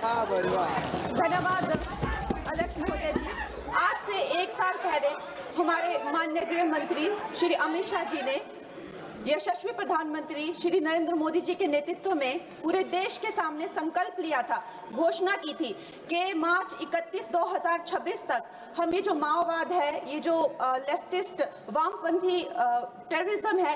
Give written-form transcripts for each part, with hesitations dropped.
धन्यवाद अध्यक्ष महोदय जी। आज से 1 साल पहले हमारे माननीय गृह मंत्री श्री अमित शाह जी ने यशस्वी प्रधानमंत्री श्री नरेंद्र मोदी जी के नेतृत्व में पूरे देश के सामने संकल्प लिया था, घोषणा की थी कि मार्च 31, 2026 तक हम ये जो माओवाद है, ये जो लेफ्टिस्ट वामपंथी टेररिज्म है,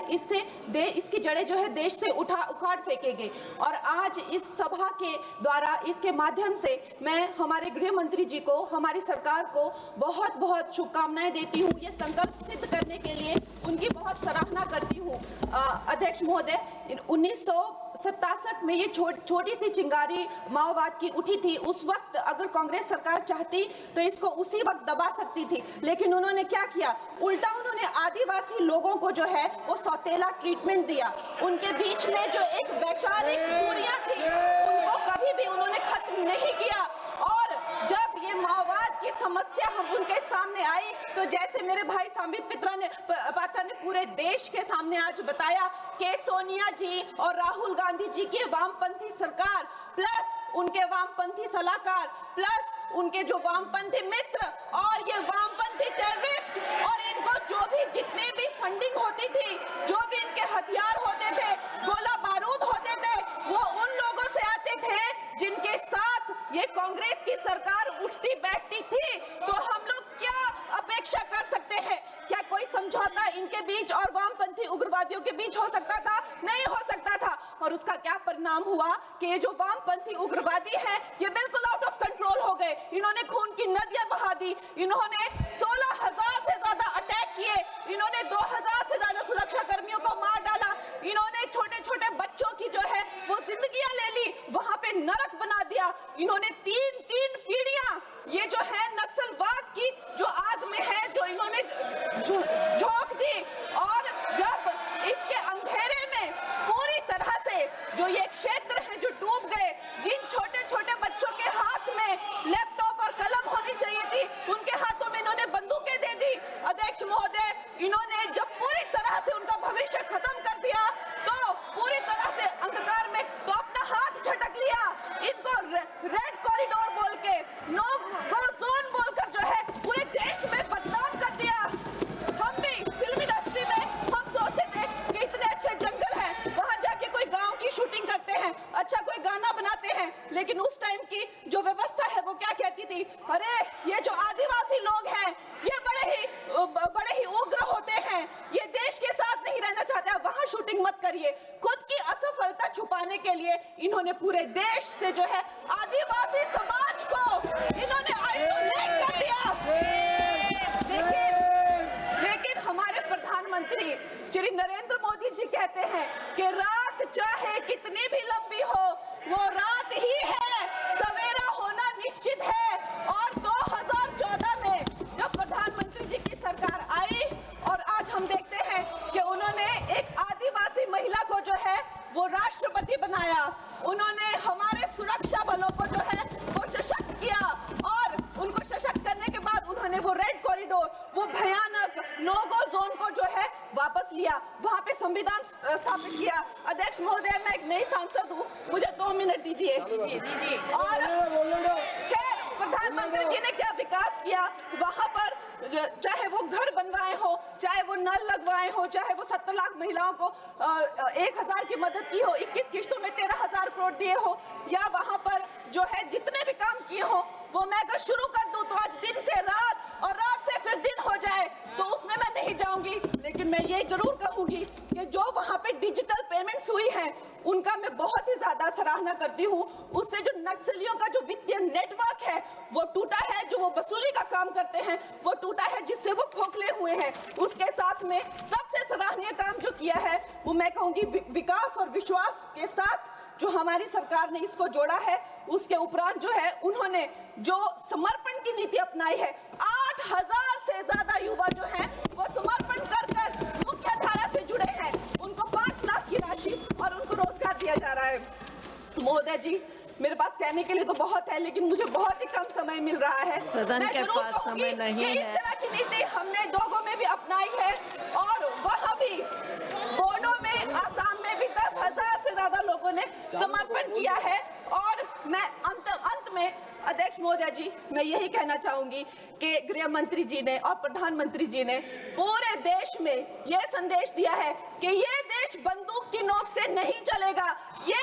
इसकी जड़ें जो है देश से उखाड़ फेंकेंगे। और आज इस सभा के द्वारा, इसके माध्यम से मैं हमारे गृह मंत्री जी को, हमारी सरकार को बहुत बहुत शुभकामनाएं देती हूँ। ये संकल्प सिद्ध करने के लिए उनकी बहुत सराहना करती हूँ। अध्यक्ष महोदय, 1967 में ये छोटी सी चिंगारी माओवाद की उठी थी। उस वक्त अगर कांग्रेस सरकार चाहती तो इसको उसी वक्त दबा सकती थी, लेकिन उन्होंने क्या किया, उल्टा उन्होंने आदिवासी लोगों को जो है वो सौतेला ट्रीटमेंट दिया। उनके बीच में जो एक वैचारिक दूरियां थी उनको कभी भी उन्होंने खत्म नहीं किया। और जब ये माओवाद की समस्या हम उनके सामने आई तो जैसे मेरे भाई संबित पात्रा ने पूरे देश के सामने आज बताया कि सोनिया जी और राहुल गांधी जी की वामपंथी सरकार प्लस उनके वामपंथी सलाहकार प्लस उनके जो वामपंथी मित्र और ये वामपंथी टेररिस्ट और इनको जो भी जितने भी फंडिंग होती थी, जो भी इनके हथियार होते थे, गोला बारूद होते थे, वो उन लोगों से आते थे जिनके साथ ये कांग्रेस की सरकार उठती बैठती थी। तो हम लोग क्या अपेक्षा कर सकते हैं? क्या कोई समझौता इनके बीच और वामपंथी उग्रवादियों के बीच हो सकता था? नहीं हो सकता था। और उसका क्या परिणाम हुआ कि ये जो वामपंथी उग्रवादी हैं ये बिल्कुल आउट ऑफ कंट्रोल हो गए। इन्होंने खून की नदियां बहा दी, इन्होंने 16,000 से ज्यादा अटैक किए, इन्होंने 2,000 से ज्यादा सुरक्षा कर्मियों को मार डाला, इन्होंने छोटे छोटे बच्चों की जो है वो जिंदगियां ले ली, वहां पे नरक बना दिया। इन्होंने तीन पीढ़ियां ये जो है नक्सलवाद की जो आग में है जो इन्होंने झोंक दी। और जब इसके अंधेरे में पूरी तरह से जो ये क्षेत्र है जो डूब गए, जिन छोटे छोटे बच्चों के हाथ में लैपटॉप और कलम होनी चाहिए थी उनके हाथों में इन्होंने बंदूकें दे दी। अध्यक्ष महोदय, इन्होंने जब पूरी तरह से उनका भविष्य खत्म कर दिया तो पूरी तरह से अंधकार में तो अपना हाथ झटक लिया। इनको रेड कॉरिडोर बोल के, नो गो जोन बोलकर जो है पूरे देश में बदनाम कर दिया। हम भी फिल्म इंडस्ट्री में हम सोचते थे कि इतने अच्छे जंगल हैं, वहां जाके कोई गांव की शूटिंग करते हैं, अच्छा कोई गाना बनाते हैं, लेकिन उस टाइम की जो व्यवस्था है वो क्या कहती थी, अरे ये जो आदिवासी लोग हैं ये बड़े ही उग्र होते हैं, ये देश के साथ नहीं रहना चाहते, वहां शूटिंग मत करिए। खुद की असफलता छुपाने के लिए इन्होंने पूरे देश से जो है आदिवासी समाज को इन्होंने आइसोलेट कर दिया। लेकिन हमारे प्रधानमंत्री श्री नरेंद्र मोदी जी कहते हैं कि रात चाहे कितनी भी लंबी हो वो रात ही है, सवेरा होना निश्चित है। और 2014 में जब प्रधानमंत्री जी की सरकार आई और आज हम देखते हैं कि उन्होंने एक आदिवासी महिला को जो है वो राष्ट्रपति बनाया, उन्होंने हमारे सुरक्षा बलों को जो है वो सशक्त किया और उनको सशक्त करने के बाद उन्होंने वो रेड कॉरिडोर, वो भयानक नो गो जोन को जो है वापस लिया, वहां पे संविधान स्थापित किया। अध्यक्ष महोदय, मैं एक नई सांसद हूँ, मुझे 2 मिनट दीजिए। और खैर प्रधानमंत्री जी ने क्या विकास किया वहां पर, चाहे वो घर बनवाए हो, चाहे वो नल लगवाए हो, चाहे वो 70 लाख महिलाओं को 1,000 की मदद की हो, 21 किस्तों में 13,000 करोड़ दिए हो, या वहां पर जो है जितने भी काम किए हो वो मैं अगर शुरू कर दूं तो आज दिन से रात और रात से फिर दिन हो जाए तो उसमें मैं नहीं जाऊंगी। लेकिन मैं ये जरूर कहूंगी कि जो वहां पे डिजिटल पेमेंट्स हुई हैं उनका मैं बहुत ही ज्यादा सराहना करती हूँ। उससे जो नक्सलियों का जो वित्तीय नेटवर्क है वो टूटा है, जो वो वसूली का काम करते हैं वो टूटा है, जिससे वो खोखले हुए हैं। उसके साथ में सबसे सराहनीय काम जो किया है वो मैं कहूंगी विकास और विश्वास के साथ जो हमारी सरकार ने इसको जोड़ा है। उसके उपरांत जो है उन्होंने जो समर्पण की नीति अपनाई है, 8,000 से ज्यादा युवा जो हैं वो समर्पण कर मुख्य धारा से जुड़े हैं, उनको 5 लाख की राशि और उनको रोजगार दिया जा रहा है। महोदय जी, मेरे पास कहने के लिए तो बहुत है लेकिन मुझे बहुत ही कम समय मिल रहा है। सदन के पास समय नहीं है। इस तरह की नीति हमने दोगो में भी अपनाई है और वहाँ भी बोडो में, आसाम में भी 10,000 से ज्यादा लोगों ने समर्पण किया है। और मैं अंत अध्यक्ष महोदय जी, मैं यही कहना चाहूंगी कि गृह मंत्री जी ने और प्रधानमंत्री जी ने पूरे देश में यह संदेश दिया है कि ये देश बंदूक की नोक से नहीं चलेगा। ये